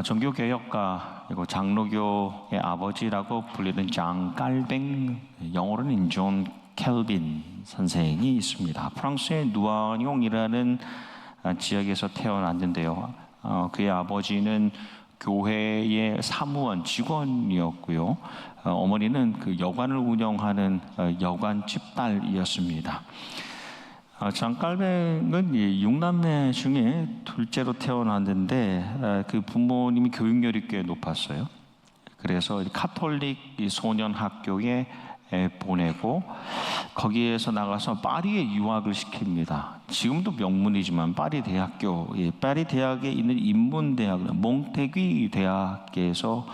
종교개혁가 그리고 장로교의 아버지라고 불리는 장 깔뱅, 영어로는 존 켈빈 선생이 있습니다. 프랑스의 누아뇽이라는 지역에서 태어났는데요. 그의 아버지는 교회의 사무원 직원이었고요. 어머니는 그 여관을 운영하는 여관집 딸이었습니다. 장깔뱅은 6남매 중에 둘째로 태어났는데 그 부모님이 교육열이 꽤 높았어요. 그래서 카톨릭 소년 학교에 보내고 거기에서 나가서 파리에 유학을 시킵니다. 지금도 명문이지만 파리 대학교, 파리 대학에 있는 인문대학, 몽테귀 대학에서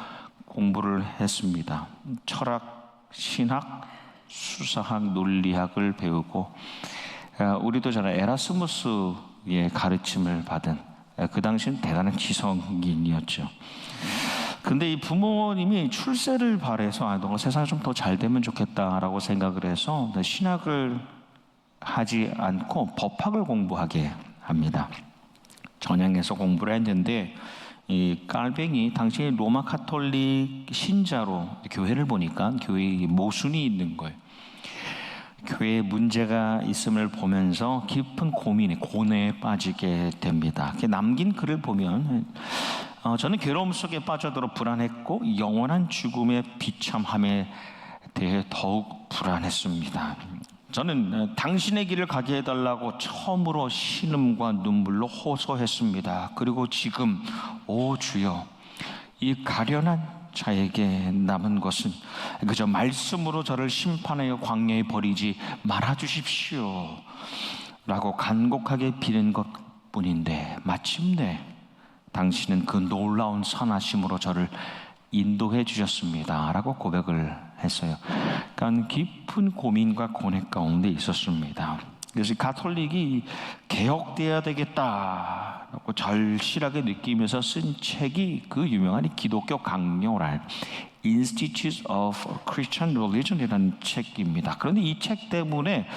공부를 했습니다. 철학, 신학, 수사학, 논리학을 배우고 우리도 잘 에라스무스의 가르침을 받은 그 당시는 대단한 지성인이었죠. 근데 이 부모님이 출세를 바래서 너가 세상이 좀 더 잘 되면 좋겠다라고 생각을 해서 신학을 하지 않고 법학을 공부하게 합니다. 전향해서 공부를 했는데 이 깔뱅이 당시 로마 카톨릭 신자로 교회를 보니까 교회에 모순이 있는 거예요. 교회에 문제가 있음을 보면서 깊은 고뇌에 빠지게 됩니다. 남긴 글을 보면 저는 괴로움 속에 빠져들어 불안했고 영원한 죽음의 비참함에 대해 더욱 불안했습니다. 저는 당신의 길을 가게 해달라고 처음으로 신음과 눈물로 호소했습니다. 그리고 지금 오 주여, 이 가련한 자에게 남은 것은 그저 말씀으로 저를 심판하여 광야에 버리지 말아주십시오 라고 간곡하게 비는 것뿐인데 마침내 당신은 그 놀라운 선하심으로 저를 인도해 주셨습니다 라고 고백을 했어요. 그러니까 깊은 고민과 고뇌 가운데 있었습니다. 그래서 가톨릭이 개혁돼야 되겠다라고 절실하게 느끼면서 쓴 책이 그 유명한 기독교 강요랄 Institutes of Christian Religion이라는 책입니다. 그런데 이 책 때문에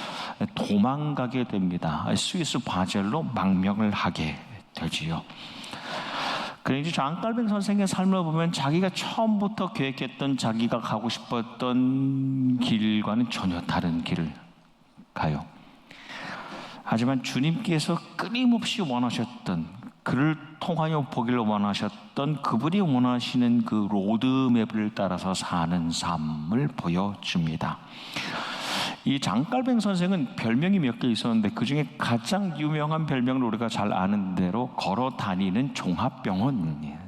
도망가게 됩니다. 스위스 바젤로 망명을 하게 되지요. 그래서 장깔뱅 선생의 삶을 보면 자기가 처음부터 계획했던 자기가 가고 싶었던 길과는 전혀 다른 길을 가요. 하지만 주님께서 끊임없이 원하셨던, 그를 통하여 보기를 원하셨던 그분이 원하시는 그 로드맵을 따라서 사는 삶을 보여줍니다. 이 장깔뱅 선생은 별명이 몇 개 있었는데 그 중에 가장 유명한 별명을 우리가 잘 아는 대로 걸어 다니는 종합병원이에요.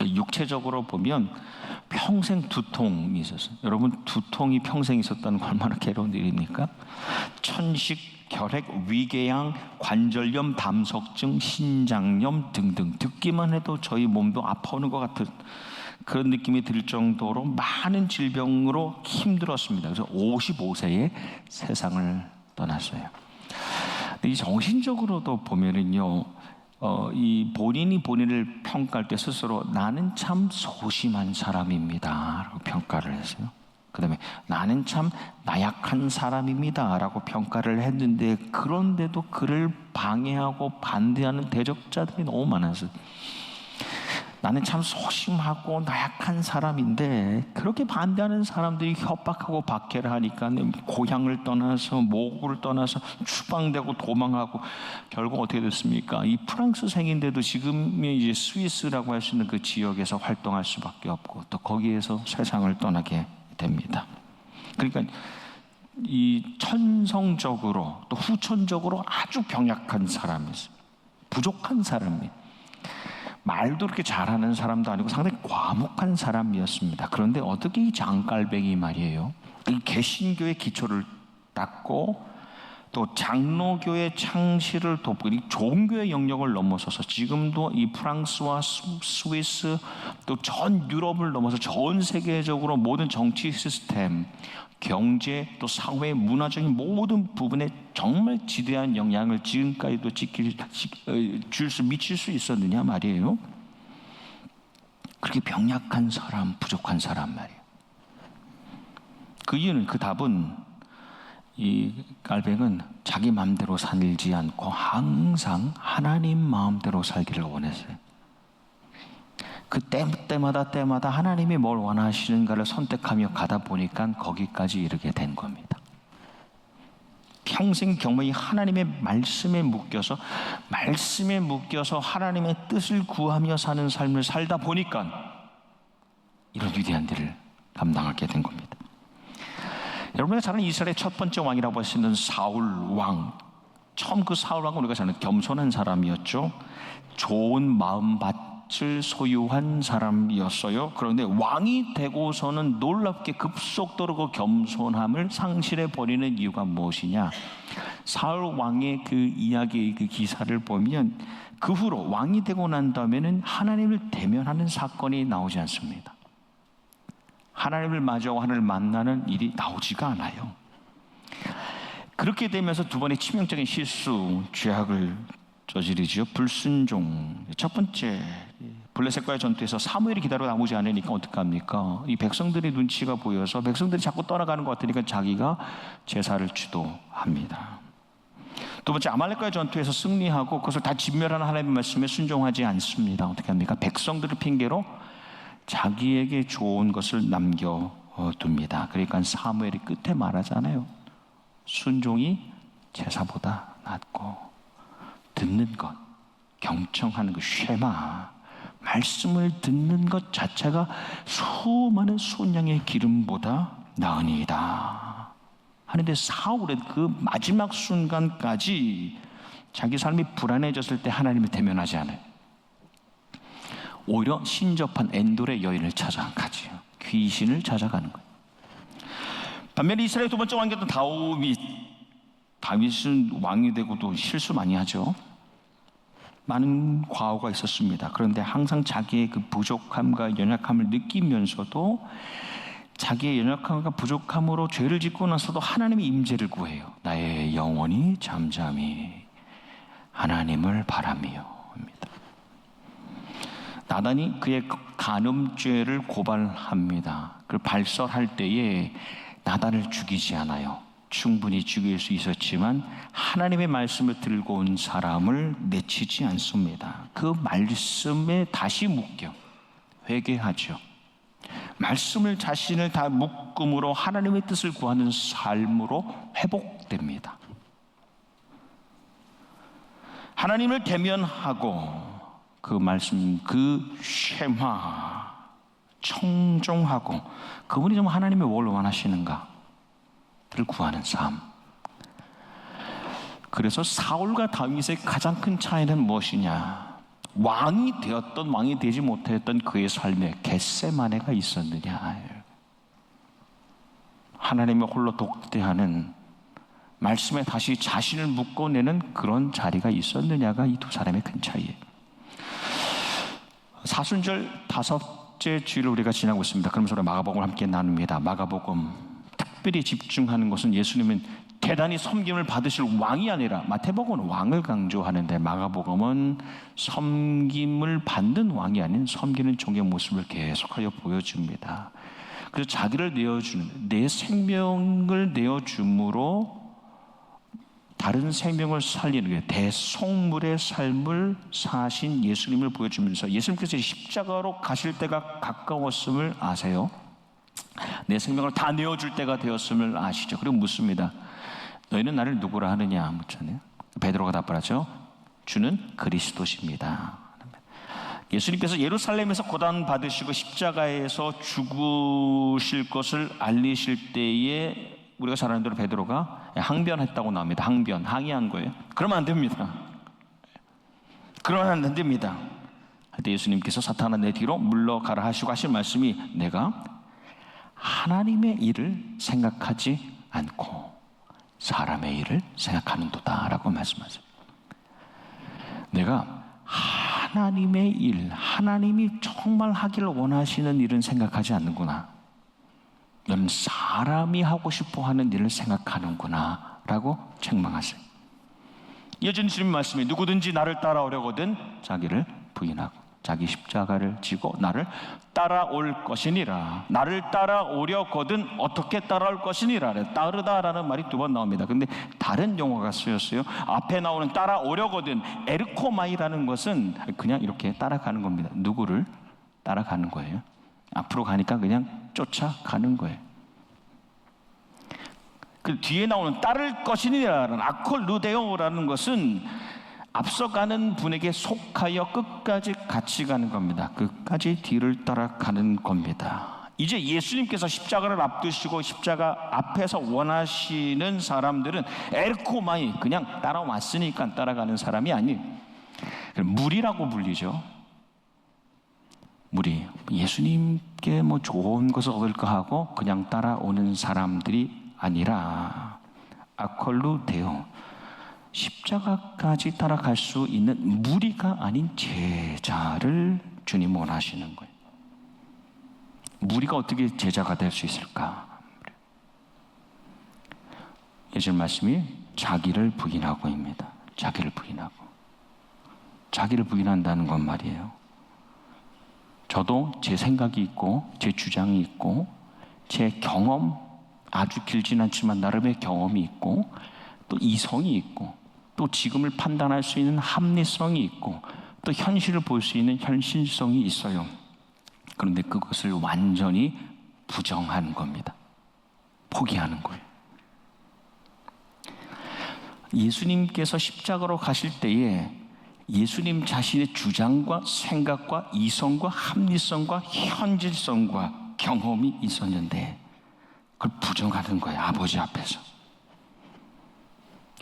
육체적으로 보면 평생 두통이 있었어요. 여러분, 두통이 평생 있었다는 건 얼마나 괴로운 일입니까? 천식, 결핵, 위궤양, 관절염, 담석증, 신장염 등등 듣기만 해도 저희 몸도 아파오는 것 같은 그런 느낌이 들 정도로 많은 질병으로 힘들었습니다. 그래서 55세에 세상을 떠났어요. 이 정신적으로도 보면은요, 이 본인이 본인을 평가할 때 스스로 나는 참 소심한 사람입니다 라고 평가를 했어요. 그 다음에 나는 참 나약한 사람입니다 라고 평가를 했는데 그런데도 그를 방해하고 반대하는 대적자들이 너무 많았어요. 나는 참 소심하고 나약한 사람인데 그렇게 반대하는 사람들이 협박하고 박해를 하니까 고향을 떠나서 모국을 떠나서 추방되고 도망하고 결국 어떻게 됐습니까? 이 프랑스생인데도 지금의 이제 스위스라고 할 수 있는 그 지역에서 활동할 수밖에 없고 또 거기에서 세상을 떠나게 됩니다. 그러니까 이 천성적으로 또 후천적으로 아주 병약한 사람이었어요. 부족한 사람이에요. 말도 그렇게 잘하는 사람도 아니고 상당히 과묵한 사람이었습니다. 그런데 어떻게 이 장깔뱅이 말이에요, 이 개신교의 기초를 닦고 또 장로교의 창시를 돕고 이 종교의 영역을 넘어서서 지금도 이 프랑스와 스위스 또 전 유럽을 넘어서 전 세계적으로 모든 정치 시스템, 경제 또 사회, 문화적인 모든 부분에 정말 지대한 영향을 지금까지도 미칠 수 있었느냐 말이에요. 그렇게 병약한 사람, 부족한 사람 말이에요. 그 이유는, 그 답은 이 깔뱅은 자기 마음대로 살지 않고 항상 하나님 마음대로 살기를 원했어요. 때마다 하나님이 뭘 원하시는가를 선택하며 가다 보니까 거기까지 이르게 된 겁니다. 평생 경험이 하나님의 말씀에 묶여서 하나님의 뜻을 구하며 사는 삶을 살다 보니까 이런 위대한 일을 감당하게 된 겁니다. 여러분이 잘 아는 이스라엘의 첫 번째 왕이라고 할 수 있는 사울 왕. 처음 그 사울 왕은 우리가 잘 아는 겸손한 사람이었죠. 좋은 마음밭을 소유한 사람이었어요. 그런데 왕이 되고서는 놀랍게 급속도로 그 겸손함을 상실해 버리는 이유가 무엇이냐? 사울 왕의 그 이야기, 그 기사를 보면 그 후로 왕이 되고 난 다음에는 하나님을 대면하는 사건이 나오지 않습니다. 하나님을 마주하고 하나님을 만나는 일이 나오지가 않아요. 그렇게 되면서 두 번의 치명적인 실수, 죄악을 저지르죠. 불순종. 첫 번째, 블레셋과의 전투에서 사무엘이 기다려 나오지 않으니까 어떡합니까? 이 백성들의 눈치가 보여서 백성들이 자꾸 떠나가는 것 같으니까 자기가 제사를 주도합니다. 두 번째, 아말렉과의 전투에서 승리하고 그것을 다 진멸하는 하나님의 말씀에 순종하지 않습니다. 어떻게 합니까? 백성들을 핑계로 자기에게 좋은 것을 남겨둡니다. 그러니까 사무엘이 끝에 말하잖아요. 순종이 제사보다 낫고 듣는 것, 경청하는 것, 쉐마, 말씀을 듣는 것 자체가 수많은 순양의 기름보다 나으니이다 하는데 사울은 그 마지막 순간까지 자기 삶이 불안해졌을 때 하나님을 대면하지 않아요. 오히려 신접한 엔돌의 여인을 찾아가지요. 귀신을 찾아가는 거예요. 반면에 이스라엘 두 번째 왕이었던 다윗은 왕이 되고도 실수 많이 하죠. 많은 과오가 있었습니다. 그런데 항상 자기의 그 부족함과 연약함을 느끼면서도 자기의 연약함과 부족함으로 죄를 짓고 나서도 하나님의 임재를 구해요. 나의 영혼이 잠잠히 하나님을 바라며. 나단이 그의 간음죄를 고발합니다. 그걸 발설할 때에 나단을 죽이지 않아요. 충분히 죽일 수 있었지만 하나님의 말씀을 들고 온 사람을 내치지 않습니다. 그 말씀에 다시 묶여 회개하죠. 말씀을 자신을 다 묶음으로 하나님의 뜻을 구하는 삶으로 회복됩니다. 하나님을 대면하고 그 말씀, 그 쉐마, 청종하고 그분이 좀 하나님의 뭘 원하시는가를 구하는 삶. 그래서 사울과 다윗의 가장 큰 차이는 무엇이냐? 왕이 되었던 왕이 되지 못했던 그의 삶에 겟세마네가 있었느냐? 하나님의 홀로 독대하는 말씀에 다시 자신을 묶어내는 그런 자리가 있었느냐가 이 두 사람의 큰 차이예요. 사순절 다섯째 주일을 우리가 지나고 있습니다. 그러면서 우리 마가복음을 함께 나눕니다. 마가복음 특별히 집중하는 것은 예수님은 대단히 섬김을 받으실 왕이 아니라, 마태복음은 왕을 강조하는데 마가복음은 섬김을 받는 왕이 아닌 섬기는 종의 모습을 계속하여 보여줍니다. 그래서 자기를 내어주는, 내 생명을 내어줌으로 다른 생명을 살리는 게 대속물의 삶을 사신 예수님을 보여주면서 예수님께서 십자가로 가실 때가 가까웠음을 아세요? 내 생명을 다 내어줄 때가 되었음을 아시죠? 그리고 묻습니다. 너희는 나를 누구라 하느냐 묻잖아요. 베드로가 답하죠. 주는 그리스도십니다. 예수님께서 예루살렘에서 고난 받으시고 십자가에서 죽으실 것을 알리실 때에 우리가 잘 아는 대로 베드로가 항변했다고 나옵니다. 항의한 거예요. 그러면 안 됩니다. 그러면 안 됩니다. 그때 예수님께서 사탄아 내 뒤로 물러가라 하시고 하신 말씀이 내가 하나님의 일을 생각하지 않고 사람의 일을 생각하는도다 라고 말씀하세요. 내가 하나님의 일, 하나님이 정말 하기를 원하시는 일은 생각하지 않는구나. 넌 사람이 하고 싶어 하는 일을 생각하는구나 라고 책망하세요. 이어지는 주님 말씀이 누구든지 나를 따라오려거든 자기를 부인하고 자기 십자가를 지고 나를 따라올 것이니라. 나를 따라오려거든 어떻게 따라올 것이니라. 따르다라는 말이 두 번 나옵니다. 근데 다른 용어가 쓰였어요. 앞에 나오는 따라오려거든 에르코마이라는 것은 그냥 이렇게 따라가는 겁니다. 누구를? 따라가는 거예요. 앞으로 가니까 그냥 쫓아가는 거예요. 그 뒤에 나오는 따를 것이니라는 아콜루데오라는 것은 앞서가는 분에게 속하여 끝까지 같이 가는 겁니다. 끝까지 뒤를 따라가는 겁니다. 이제 예수님께서 십자가를 앞두시고 십자가 앞에서 원하시는 사람들은 에르코마이, 그냥 따라왔으니까 따라가는 사람이 아니에요. 무리라고 불리죠. 무리. 예수님께 뭐 좋은 것을 얻을까 하고 그냥 따라오는 사람들이 아니라 아콜루데오, 십자가까지 따라갈 수 있는 무리가 아닌 제자를 주님 원하시는 거예요. 무리가 어떻게 제자가 될 수 있을까? 예전 말씀이 자기를 부인하고입니다. 자기를 부인하고. 자기를 부인한다는 건 말이에요. 저도 제 생각이 있고 제 주장이 있고 제 경험, 아주 길진 않지만 나름의 경험이 있고 또 이성이 있고 또 지금을 판단할 수 있는 합리성이 있고 또 현실을 볼 수 있는 현실성이 있어요. 그런데 그것을 완전히 부정하는 겁니다. 포기하는 거예요. 예수님께서 십자가로 가실 때에 예수님 자신의 주장과 생각과 이성과 합리성과 현실성과 경험이 있었는데 그걸 부정하는 거예요. 아버지 앞에서.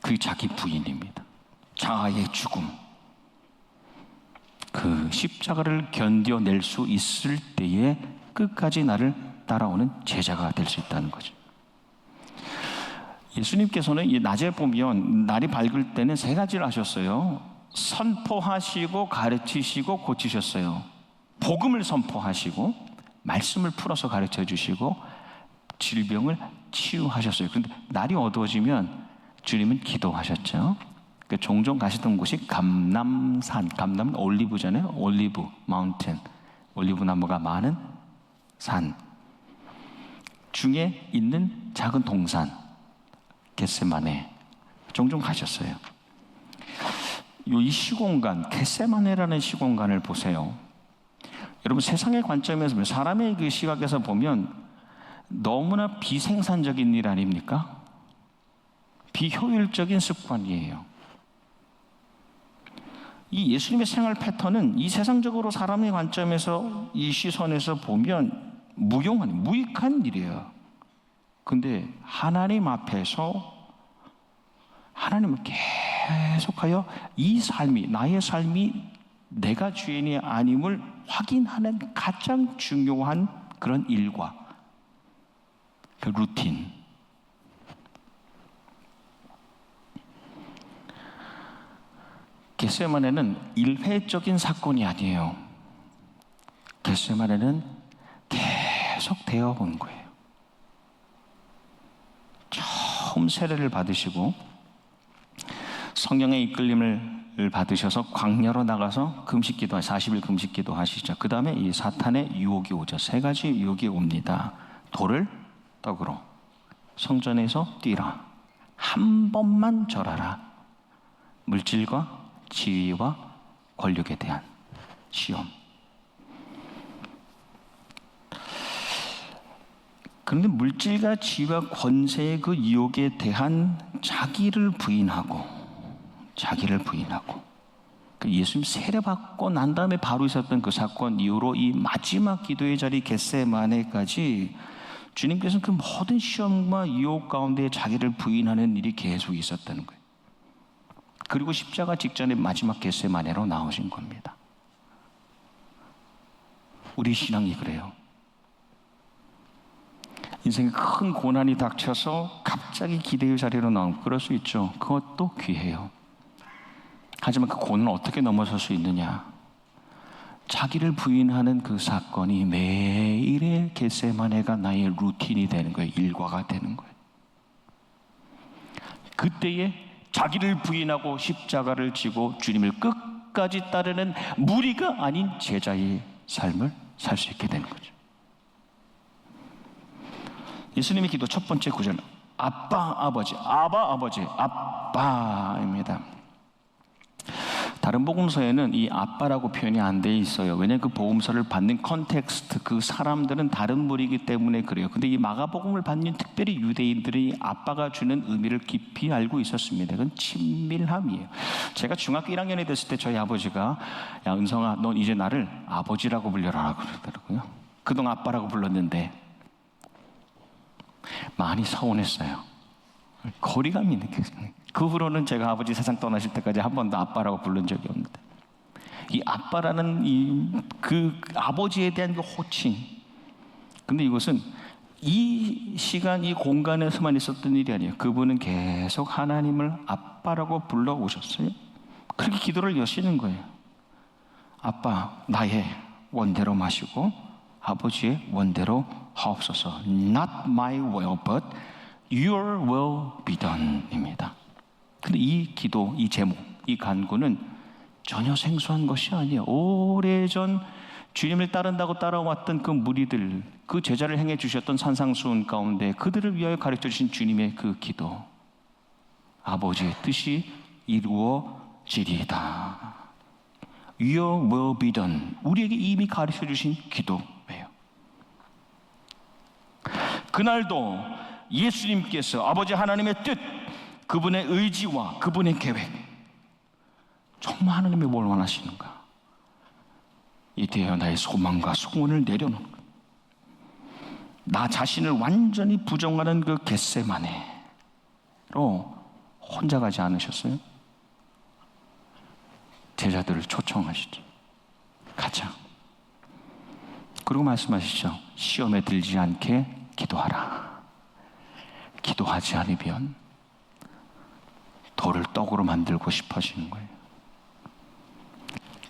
그게 자기 부인입니다. 자아의 죽음. 그 십자가를 견뎌낼 수 있을 때에 끝까지 나를 따라오는 제자가 될 수 있다는 거죠. 예수님께서는 이 낮에 보면 날이 밝을 때는 세 가지를 하셨어요. 선포하시고 가르치시고 고치셨어요. 복음을 선포하시고 말씀을 풀어서 가르쳐 주시고 질병을 치유하셨어요. 그런데 날이 어두워지면 주님은 기도하셨죠. 그러니까 종종 가시던 곳이 감람산, 감람은 올리브잖아요. 올리브 마운틴, 올리브 나무가 많은 산 중에 있는 작은 동산 겟세마네 종종 가셨어요. 이 시공간, 겟세마네라는 시공간을 보세요. 여러분 세상의 관점에서 사람의 그 시각에서 보면 너무나 비생산적인 일 아닙니까? 비효율적인 습관이에요. 이 예수님의 생활 패턴은 이 세상적으로 사람의 관점에서 이 시선에서 보면 무익한 일이에요. 근데 하나님 앞에서 하나님을 계속하여 이 삶이, 나의 삶이 내가 주인이 아님을 확인하는 가장 중요한 그런 일과 그 루틴. 겟세마네는 일회적인 사건이 아니에요. 겟세마네는 계속 되어 온 거예요. 처음 세례를 받으시고 성령의 이끌림을 받으셔서 광야로 나가서 금식기도 40일 금식기도 하시죠. 그 다음에 이 사탄의 유혹이 오죠. 세 가지 유혹이 옵니다. 돌을 떡으로, 성전에서 뛰라, 한 번만 절하라, 물질과 지위와 권력에 대한 시험. 그런데 물질과 지위와 권세의 그 유혹에 대한 자기를 부인하고 예수님 세례받고 난 다음에 바로 있었던 그 사건 이후로 이 마지막 기도의 자리 겟세마네까지 주님께서는 그 모든 시험과 유혹 가운데 자기를 부인하는 일이 계속 있었다는 거예요. 그리고 십자가 직전에 마지막 겟세마네로 나오신 겁니다. 우리 신앙이 그래요. 인생에 큰 고난이 닥쳐서 갑자기 기대의 자리로 나오고 그럴 수 있죠. 그것도 귀해요. 하지만 그 고난을 어떻게 넘어설 수 있느냐? 자기를 부인하는 그 사건이 매일의 겟세마네가 나의 루틴이 되는 거예요. 일과가 되는 거예요. 그때에 자기를 부인하고 십자가를 지고 주님을 끝까지 따르는 무리가 아닌 제자의 삶을 살 수 있게 되는 거죠. 예수님의 기도 첫 번째 구절, 아빠 아버지, 아바입니다. 다른 복음서에는 이 아빠라고 표현이 안 돼 있어요. 왜냐하면 그 복음서를 받는 컨텍스트, 그 사람들은 다른 무리이기 때문에 그래요. 근데 이 마가복음을 받는 특별히 유대인들이 아빠가 주는 의미를 깊이 알고 있었습니다. 그건 친밀함이에요. 제가 중학교 1학년이 됐을 때 저희 아버지가 야 은성아, 넌 이제 나를 아버지라고 불려라 그러더라고요. 그동안 아빠라고 불렀는데 많이 서운했어요. 거리감이 느껴져요. 그 후로는 제가 아버지 세상 떠나실 때까지 한 번도 아빠라고 부른 적이 없는데, 이 아빠라는 그 아버지에 대한 그 호칭. 근데 이것은 이 시간, 이 공간에서만 있었던 일이 아니에요. 그분은 계속 하나님을 아빠라고 불러오셨어요. 그렇게 기도를 여시는 거예요. 아빠, 나의 원대로 마시고 아버지의 원대로 하옵소서. Not my will, but your will be done 입니다. 근데 이 기도, 이 제목, 이 간구는 전혀 생소한 것이 아니에요. 오래전 주님을 따른다고 따라왔던 그 무리들, 그 제자를 행해 주셨던 산상수훈 가운데 그들을 위하여 가르쳐 주신 주님의 그 기도. 아버지의 뜻이 이루어지리이다. Your will be done. 우리에게 이미 가르쳐 주신 기도예요. 그날도 예수님께서 아버지 하나님의 뜻, 그분의 의지와 그분의 계획, 정말 하나님이 뭘 원하시는가? 이때여 나의 소망과 소원을 내려놓는 것. 나 자신을 완전히 부정하는 그 겟세마네로 혼자 가지 않으셨어요? 제자들을 초청하시죠. 가자. 그리고 말씀하시죠. 시험에 들지 않게 기도하라. 기도하지 않으면 돌을 떡으로 만들고 싶어지는 거예요.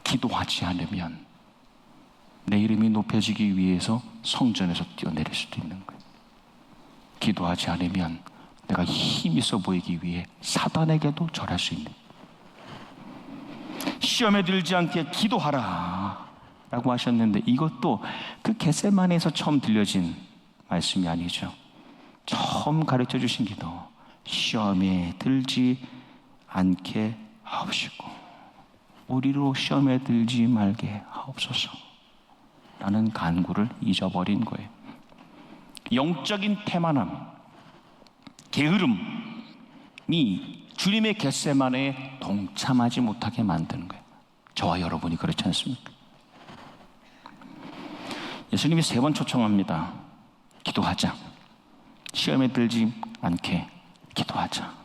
기도하지 않으면 내 이름이 높여지기 위해서 성전에서 뛰어내릴 수도 있는 거예요. 기도하지 않으면 내가 힘 있어 보이기 위해 사단에게도 절할 수 있는, 시험에 들지 않게 기도하라 라고 하셨는데, 이것도 그 겟세마네에서 처음 들려진 말씀이 아니죠. 처음 가르쳐 주신 기도, 시험에 들지 않게 하옵시고 우리로 시험에 들지 말게 하옵소서 라는 간구를 잊어버린 거예요. 영적인 태만함, 게으름이 주님의 겟세마네에 동참하지 못하게 만드는 거예요. 저와 여러분이 그렇지 않습니까? 예수님이 3번 초청합니다. 기도하자. 시험에 들지 않게 기도하자.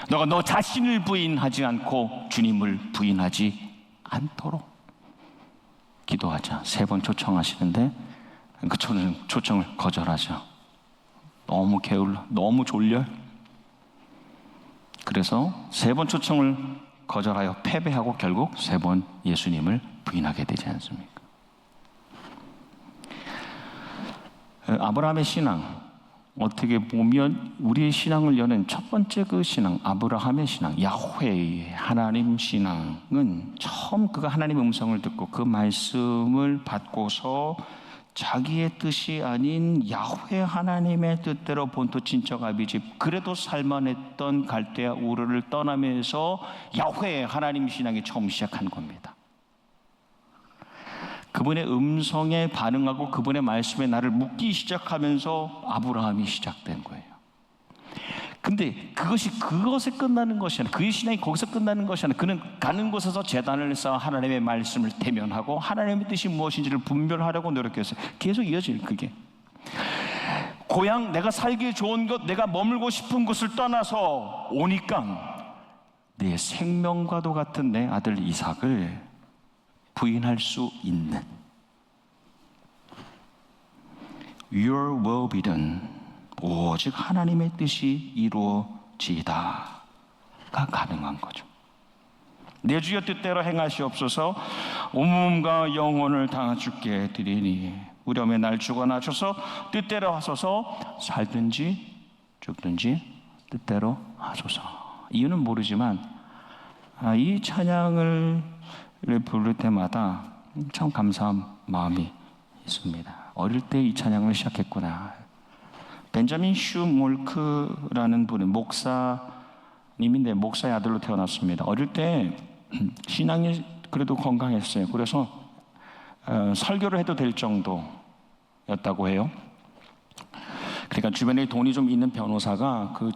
너가 너 자신을 부인하지 않고 주님을 부인하지 않도록 기도하자. 3번 초청하시는데 그 초청을 거절하죠. 너무 게을러, 너무 졸려. 그래서 3번 초청을 거절하여 패배하고 결국 3번 예수님을 부인하게 되지 않습니까? 아브라함의 신앙, 어떻게 보면 우리의 신앙을 여는 첫 번째 그 신앙, 아브라함의 신앙, 야훼의 하나님 신앙은 처음 그가 하나님의 음성을 듣고 그 말씀을 받고서 자기의 뜻이 아닌 야훼 하나님의 뜻대로 본토 친척 아비집, 그래도 살만했던 갈대아 우르를 떠나면서 야훼 하나님 신앙이 처음 시작한 겁니다. 그분의 음성에 반응하고 그분의 말씀에 나를 묻기 시작하면서 아브라함이 시작된 거예요. 근데 그것에 끝나는 것이 아니라, 그의 신앙이 거기서 끝나는 것이 아니라, 그는 가는 곳에서 제단을 쌓아 하나님의 말씀을 대면하고 하나님의 뜻이 무엇인지를 분별하려고 노력했어요. 계속 이어져요. 그게 고향, 내가 살기 좋은 곳, 내가 머물고 싶은 곳을 떠나서 오니까 내 생명과도 같은 내 아들 이삭을 부인할 수 있는 Your will be done, 오직 하나님의 뜻이 이루어지이다가 가능한 거죠. 내 주여 뜻대로 행하시옵소서. 온몸과 영혼을 다 주께 드리니 우려매 날 주관하셔서 뜻대로 하소서. 살든지 죽든지 뜻대로 하소서. 이유는 모르지만 이 찬양을 부를 때마다 참 감사한 마음이 있습니다. 어릴 때 이 찬양을 시작했구나. 벤자민 슈몰크라는 분은 목사님인데 목사의 아들로 태어났습니다. 어릴 때 신앙이 그래도 건강했어요. 그래서 설교를 해도 될 정도였다고 해요. 그러니까 주변에 돈이 좀 있는 변호사가 그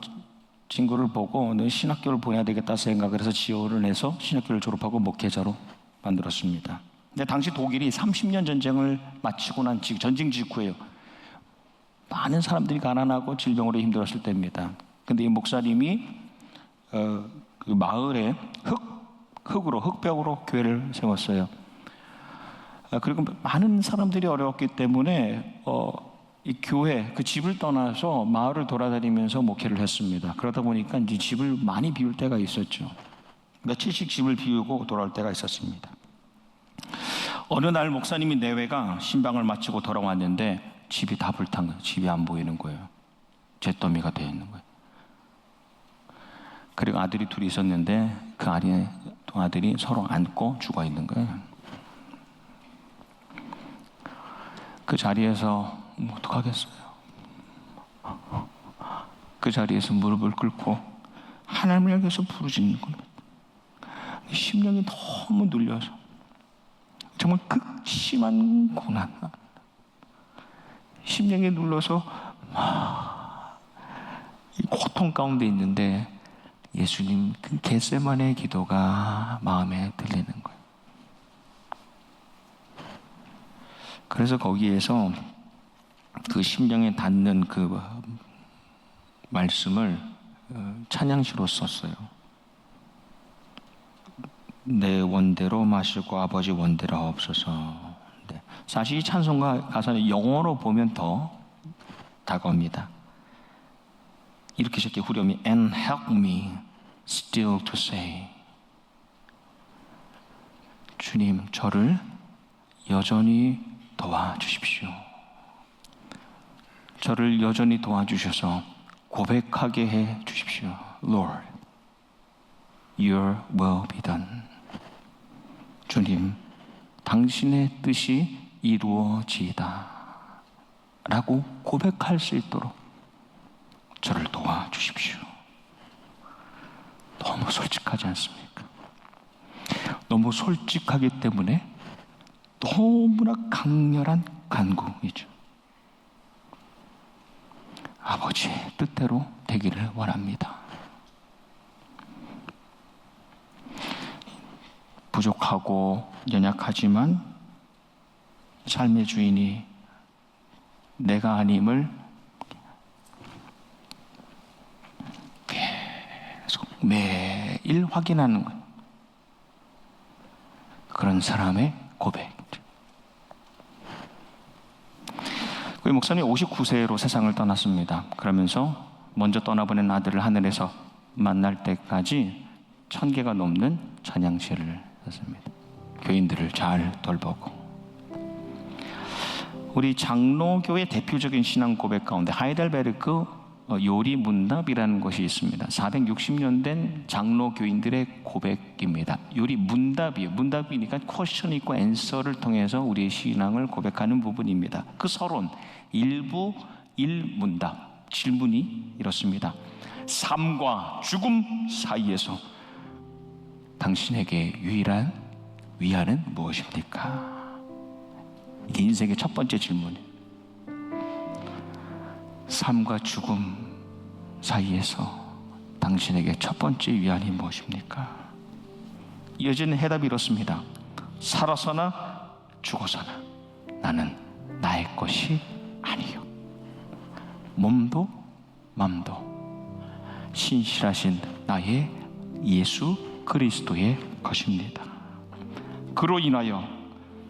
친구를 보고 너 신학교를 보내야 되겠다 생각을 해서 지원을 해서 신학교를 졸업하고 목회자로 만들었습니다. 근데 당시 독일이 30년 전쟁을 마치고 난 전쟁 직후예요. 많은 사람들이 가난하고 질병으로 힘들었을 때입니다. 근데 이 목사님이 그 마을에 흙벽으로 교회를 세웠어요. 그리고 많은 사람들이 어려웠기 때문에 이 교회 그 집을 떠나서 마을을 돌아다니면서 목회를 했습니다. 그러다 보니까 이제 집을 많이 비울 때가 있었죠. 며칠씩 집을 비우고 돌아올 때가 있었습니다. 어느 날 목사님이 내외가 신방을 마치고 돌아왔는데 집이 다 불탄 거예요. 집이 안 보이는 거예요. 잿더미가 되어 있는 거예요. 그리고 아들이 둘이 있었는데 그 아들이 서로 안고 죽어 있는 거예요. 그 자리에서 어떡하겠어요? 그 자리에서 무릎을 꿇고 하나님을 향해서 부르짖는 겁니다. 심령이 너무 눌려서 정말 극심한 고난, 심령이 눌러서 이 고통 가운데 있는데 예수님 그 겟세마네 기도가 마음에 들리는 거예요. 그래서 거기에서 그 심령에 닿는 그 말씀을 찬양시로 썼어요. 내 원대로 마시고 아버지 원대로 하옵소서. 사실 이 찬송가 가사는 영어로 보면 더 다가옵니다. 이렇게 시작해 후렴이 And help me still to say. 주님 저를 여전히 도와주십시오. 저를 여전히 도와주셔서 고백하게 해 주십시오. Lord, Your will be done. 주님, 당신의 뜻이 이루어지이다 라고 고백할 수 있도록 저를 도와주십시오. 너무 솔직하지 않습니까? 너무 솔직하기 때문에 너무나 강렬한 간구이죠. 아버지의 뜻대로 되기를 원합니다. 부족하고 연약하지만 삶의 주인이 내가 아님을 계속 매일 확인하는 것. 그런 사람의 고백. 우리 목사님 59세로 세상을 떠났습니다. 그러면서 먼저 떠나보낸 아들을 하늘에서 만날 때까지 1000개가 넘는 찬양시를 썼습니다. 교인들을 잘 돌보고. 우리 장로교의 대표적인 신앙 고백 가운데 하이델베르크 요리 문답이라는 것이 있습니다. 460년 된 장로 교인들의 고백입니다. 요리 문답이에요. 문답이니까 퀘스천 있고 앤서를 통해서 우리의 신앙을 고백하는 부분입니다. 그 서론 일부 1문답 질문이 이렇습니다. 삶과 죽음 사이에서 당신에게 유일한 위안은 무엇입니까? 이게 인생의 첫 번째 질문이에요. 삶과 죽음 사이에서 당신에게 첫 번째 위안이 무엇입니까? 이어지는 해답이 이렇습니다. 살아서나 죽어서나 나는 나의 것이 아니요. 몸도 맘도 신실하신 나의 예수 그리스도의 것입니다. 그로 인하여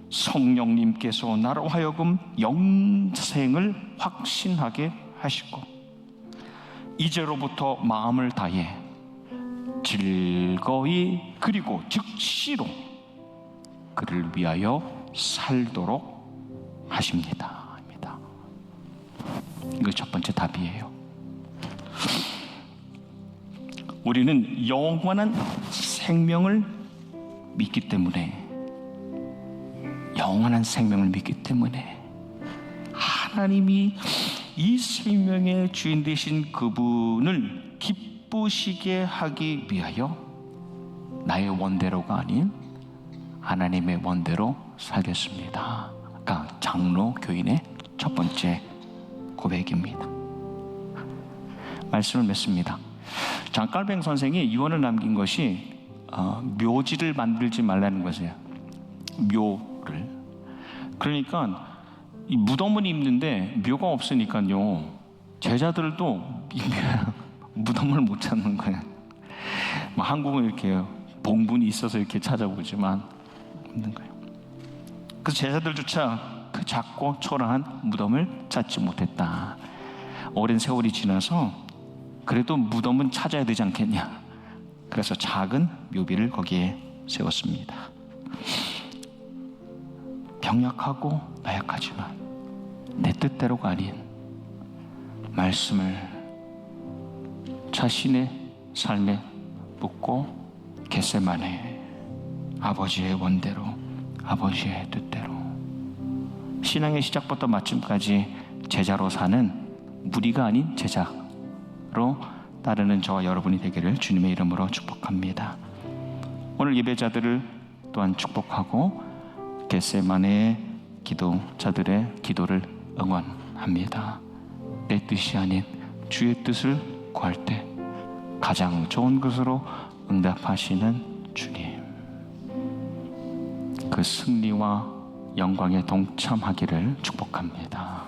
성령님께서 나로 하여금 영생을 확신하게 하시고 이제로부터 마음을 다해 즐거이 그리고 즉시로 그를 위하여 살도록 하십니다. 이거 첫 번째 답이에요. 우리는 영원한 생명을 믿기 때문에 하나님이 이 생명의 주인 되신 그분을 기쁘시게 하기 위하여 나의 원대로가 아닌 하나님의 원대로 살겠습니다. 그러니까 장로 교인의 첫 번째 고백입니다. 말씀을 맺습니다. 장깔뱅 선생이 유언을 남긴 것이 묘지를 만들지 말라는 것이에요. 묘를. 그러니까 이 무덤은 있는데 묘가 없으니까요, 제자들도 이 무덤을 못 찾는 거예요. 뭐 한국은 이렇게 봉분이 있어서 이렇게 찾아보지만 없는 거예요. 그래서 제자들조차 그 작고 초라한 무덤을 찾지 못했다. 오랜 세월이 지나서 그래도 무덤은 찾아야 되지 않겠냐. 그래서 작은 묘비를 거기에 세웠습니다. 병약하고 나약하지만 내 뜻대로가 아닌 말씀을 자신의 삶에 묻고 겟세마네 아버지의 원대로, 아버지의 뜻대로, 신앙의 시작부터 마침까지 제자로 사는 무리가 아닌 제자로 따르는 저와 여러분이 되기를 주님의 이름으로 축복합니다. 오늘 예배자들을 또한 축복하고 겟세마네의 기도자들의 기도를 응원합니다. 내 뜻이 아닌 주의 뜻을 구할 때 가장 좋은 것으로 응답하시는 주님, 그 승리와 영광에 동참하기를 축복합니다.